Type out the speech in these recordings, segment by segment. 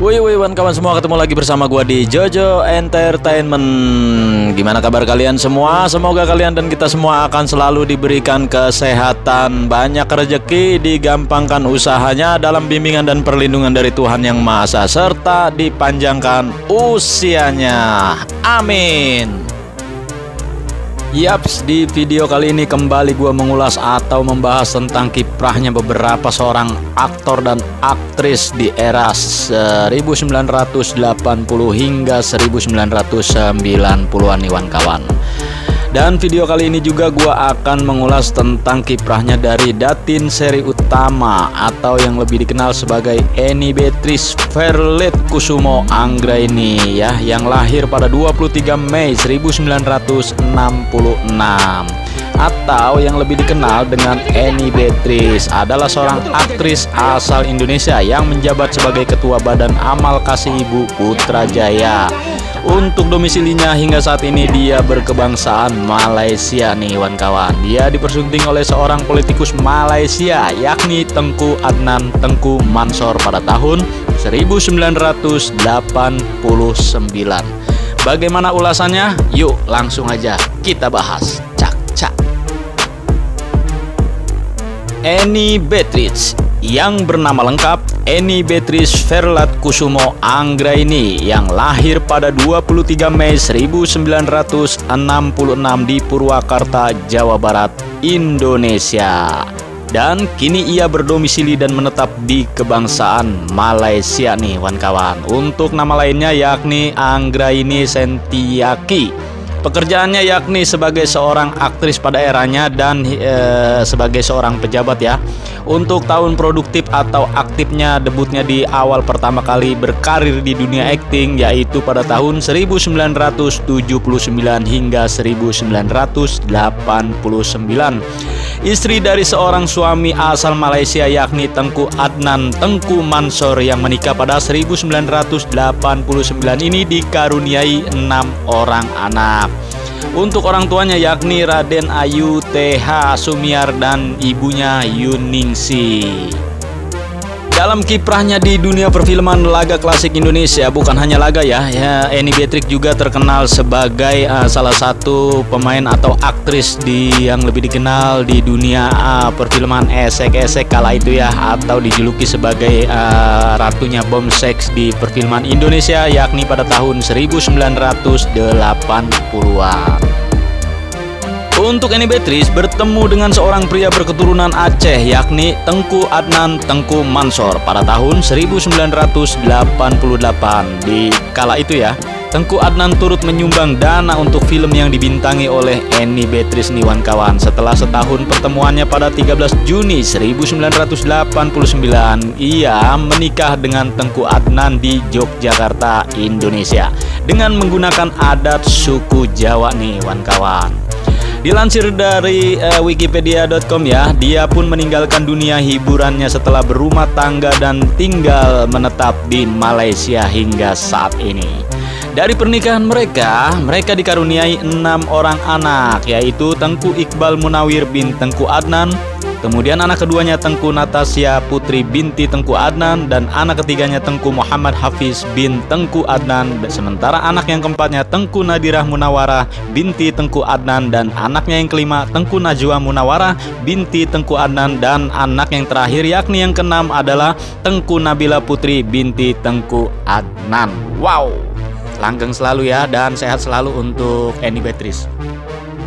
Woi woi kawan semua, ketemu lagi bersama gua di Jojo Entertainment. Gimana kabar kalian semua? Semoga kalian dan kita semua akan selalu diberikan kesehatan, banyak rezeki, digampangkan usahanya dalam bimbingan dan perlindungan dari Tuhan Yang Maha Esa, serta dipanjangkan usianya. Amin. Yaps, di video kali ini kembali gue mengulas atau membahas tentang kiprahnya beberapa seorang aktor dan aktris di era 1980 hingga 1990-an nih kawan. Dan video kali ini juga gue akan mengulas tentang kiprahnya dari Datin Seri Utama atau yang lebih dikenal sebagai Eni Beatrice Verlet Kusumo Anggraini ya, yang lahir pada 23 Mei 1966 atau yang lebih dikenal dengan Eni Beatrice, adalah seorang aktris asal Indonesia yang menjabat sebagai Ketua Badan Amal Kasih Ibu Putrajaya. Untuk domisilinya hingga saat ini dia berkebangsaan Malaysia nih kawan. Dia dipersunting oleh seorang politikus Malaysia yakni Tengku Adnan Tengku Mansor pada tahun 1989. Bagaimana ulasannya? Yuk langsung aja kita bahas. Cak. Eni Beatrice yang bernama lengkap Eni Beatrice Verlet Kusumo Anggraini yang lahir pada 23 Mei 1966 di Purwakarta, Jawa Barat, Indonesia. Dan kini ia berdomisili dan menetap di kebangsaan Malaysia nih kawan. Untuk nama lainnya yakni Anggraini Sentiaki. Pekerjaannya yakni sebagai seorang aktris pada eranya dan sebagai seorang pejabat ya. Untuk tahun produktif atau aktifnya, debutnya di awal pertama kali berkarir di dunia akting yaitu pada tahun 1979 hingga 1989. Istri dari seorang suami asal Malaysia yakni Tengku Adnan Tengku Mansor yang menikah pada 1989 ini dikaruniai 6 orang anak. Untuk orang tuanya yakni Raden Ayu TH Sumiar dan ibunya Yuningsi. Dalam kiprahnya di dunia perfilman laga klasik Indonesia, bukan hanya laga ya, Eni Beatrice juga terkenal sebagai salah satu pemain atau aktris yang lebih dikenal di dunia perfilman esek-esek kala itu ya, atau dijuluki sebagai ratunya bom seks di perfilman Indonesia yakni pada tahun 1980-an. Untuk Eni Beatrice bertemu dengan seorang pria berketurunan Aceh yakni Tengku Adnan Tengku Mansor pada tahun 1988. Di kala itu ya, Tengku Adnan turut menyumbang dana untuk film yang dibintangi oleh Eni Beatrice nih kawan. Setelah setahun pertemuannya pada 13 Juni 1989, ia menikah dengan Tengku Adnan di Yogyakarta, Indonesia dengan menggunakan adat suku Jawa nih kawan. Dilansir dari wikipedia.com ya, dia pun meninggalkan dunia hiburannya setelah berumah tangga dan tinggal menetap di Malaysia hingga saat ini. Dari pernikahan mereka dikaruniai 6 orang anak, yaitu Tengku Iqbal Munawir bin Tengku Adnan, kemudian anak keduanya Tengku Natasya Putri binti Tengku Adnan, dan anak ketiganya Tengku Muhammad Hafiz bin Tengku Adnan. Sementara anak yang keempatnya Tengku Nadirah Munawarah binti Tengku Adnan, dan anaknya yang kelima Tengku Najwa Munawarah binti Tengku Adnan, dan anak yang terakhir yakni yang keenam adalah Tengku Nabila Putri binti Tengku Adnan. Wow, langgeng selalu ya dan sehat selalu untuk Eni Beatrice.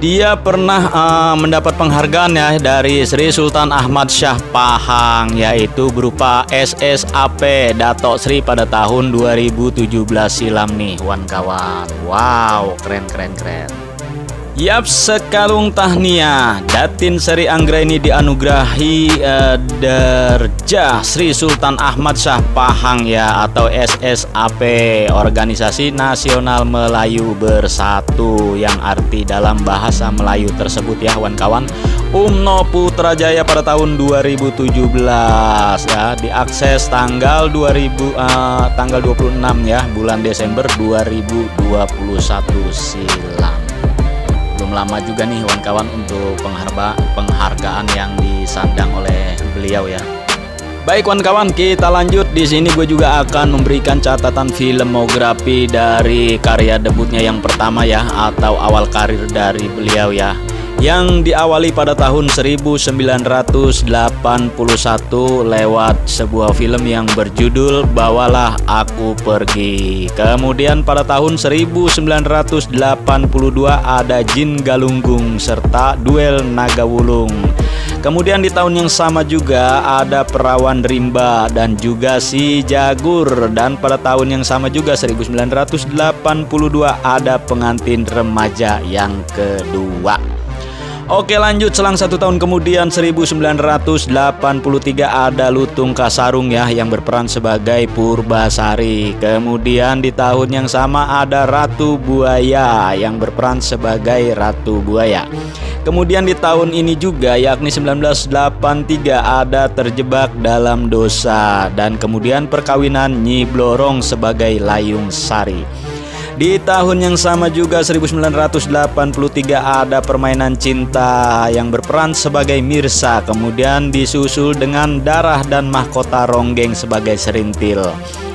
Dia pernah mendapat penghargaan ya dari Sri Sultan Ahmad Shah Pahang, yaitu berupa SSAP Dato Sri pada tahun 2017 silam nih kawan. Wow, keren. Yap, sekalung tahniah, Datin Seri Anggraini dianugerahi Darjah Sri Sultan Ahmad Shah Pahang ya, atau SSAP, Organisasi Nasional Melayu Bersatu, yang arti dalam bahasa Melayu tersebut ya kawan, UMNO Putrajaya pada tahun 2017 ya, diakses tanggal 26 ya bulan Desember 2021 silam. Belum lama juga nih kawan-kawan untuk penghargaan yang disandang oleh beliau ya. Baik kawan-kawan, kita lanjut. Di sini gue juga akan memberikan catatan filmografi dari karya debutnya yang pertama ya, atau awal karir dari beliau ya, yang diawali pada tahun 1981 lewat sebuah film yang berjudul Bawalah Aku Pergi. Kemudian pada tahun 1982 ada Jin Galunggung serta Duel Naga Wulung. Kemudian di tahun yang sama juga ada Perawan Rimba dan juga Si Jagur. Dan pada tahun yang sama juga 1982 ada Pengantin Remaja yang kedua. Oke lanjut, selang 1 tahun kemudian 1983 ada Lutung Kasarung ya, yang berperan sebagai Purbasari. Kemudian di tahun yang sama ada Ratu Buaya yang berperan sebagai Ratu Buaya. Kemudian di tahun ini juga yakni 1983 ada Terjebak Dalam Dosa, dan kemudian Perkawinan Nyi Blorong sebagai Layung Sari. Di tahun yang sama juga 1983 ada Permainan Cinta yang berperan sebagai Mirsa, kemudian disusul dengan Darah dan Mahkota Ronggeng sebagai Serintil.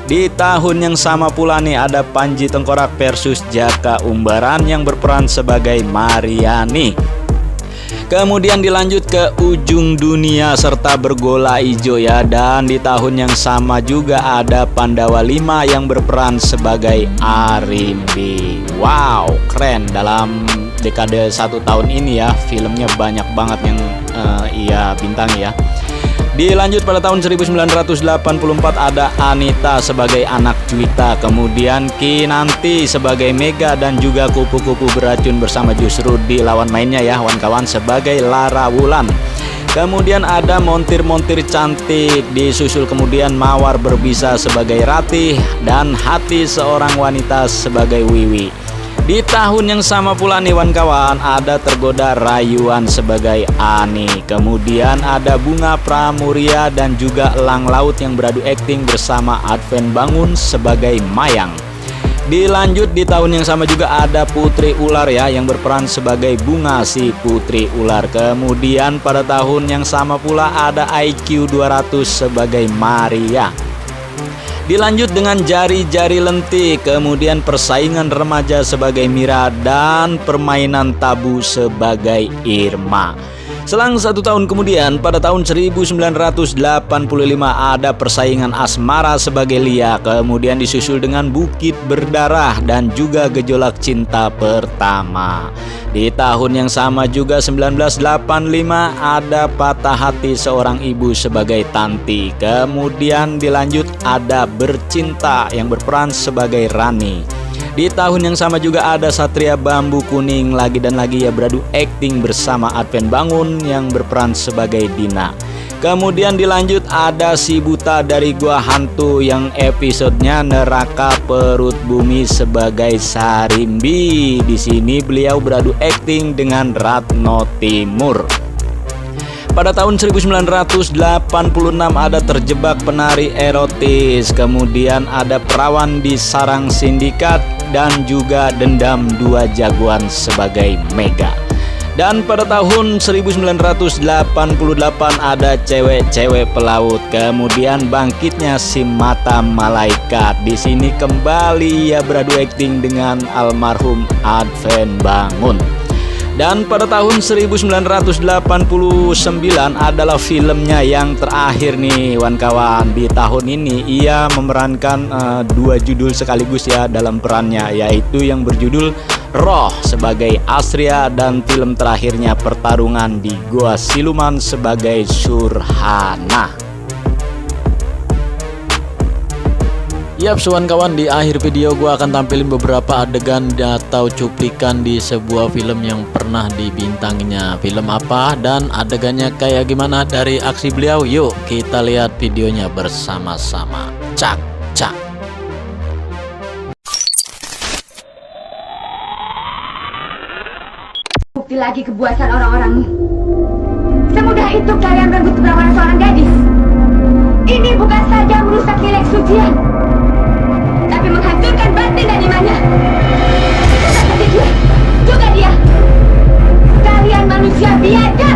Di tahun yang sama pula nih ada Panji Tengkorak versus Jaka Umbaran yang berperan sebagai Mariani. Kemudian dilanjut ke Ujung Dunia serta Bergola Ijo ya, dan di tahun yang sama juga ada Pandawa 5 yang berperan sebagai Arimbi. Wow, keren. Dalam dekade 1 tahun ini ya, filmnya banyak banget yang ia bintangi ya. Dilanjut pada tahun 1984 ada Anita sebagai Anak Juwita, kemudian Kinanti sebagai Mega, dan juga Kupu-Kupu Beracun bersama Jusrudi lawan mainnya ya kawan-kawan sebagai Lara Wulan. Kemudian ada Montir-Montir Cantik, disusul kemudian Mawar Berbisa sebagai Ratih dan Hati Seorang Wanita sebagai Wiwi. Di tahun yang sama pula nih kawan-kawan ada Tergoda Rayuan sebagai Ani. Kemudian ada Bunga Pramuria dan juga Elang Laut yang beradu akting bersama Adven Bangun sebagai Mayang. Dilanjut di tahun yang sama juga ada Putri Ular ya, yang berperan sebagai Bunga si Putri Ular. Kemudian pada tahun yang sama pula ada IQ 200 sebagai Maria. Dilanjut dengan Jari-Jari Lentik, kemudian Persaingan Remaja sebagai Mira, dan Permainan Tabu sebagai Irma. Selang 1 tahun kemudian pada tahun 1985 ada Persaingan Asmara sebagai Lia, kemudian disusul dengan Bukit Berdarah dan juga Gejolak Cinta Pertama. Di tahun yang sama juga 1985 ada Patah Hati Seorang Ibu sebagai Tanti. Kemudian dilanjut ada Bercinta yang berperan sebagai Rani. Di tahun yang sama juga ada Satria Bambu Kuning lagi dan lagi ya, beradu akting bersama Adven Bangun yang berperan sebagai Dina. Kemudian dilanjut ada Si Buta dari Gua Hantu yang episodenya Neraka Perut Bumi sebagai Sarimbi. Di sini beliau beradu akting dengan Ratno Timur. Pada tahun 1986 ada Terjebak Penari Erotis, kemudian ada Perawan di Sarang Sindikat, dan juga Dendam 2 Jagoan sebagai Mega. Dan pada tahun 1988 ada Cewek-Cewek Pelaut, kemudian Bangkitnya Si Mata Malaikat. Di sini kembali ia beradu akting dengan almarhum Adven Bangun. Dan pada tahun 1989 adalah filmnya yang terakhir nih kawan-kawan. Di tahun ini ia memerankan 2 judul sekaligus ya dalam perannya, yaitu yang berjudul Roh sebagai Asria dan film terakhirnya Pertarungan di Goa Siluman sebagai Surhana. Yap kawan, di akhir video gua akan tampilin beberapa adegan atau cuplikan di sebuah film yang pernah dibintanginya. Film apa dan adegannya kayak gimana dari aksi beliau? Yuk kita lihat videonya bersama-sama. Cak cak. Bukti lagi kebuasan orang-orangmu. Semudah itu kalian merebut perawanan seorang gadis. Ini bukan saja merusak nilai kesucian, tapi menghancurkan batin dan imannya. Seperti dia, juga dia. Kalian manusia biadab.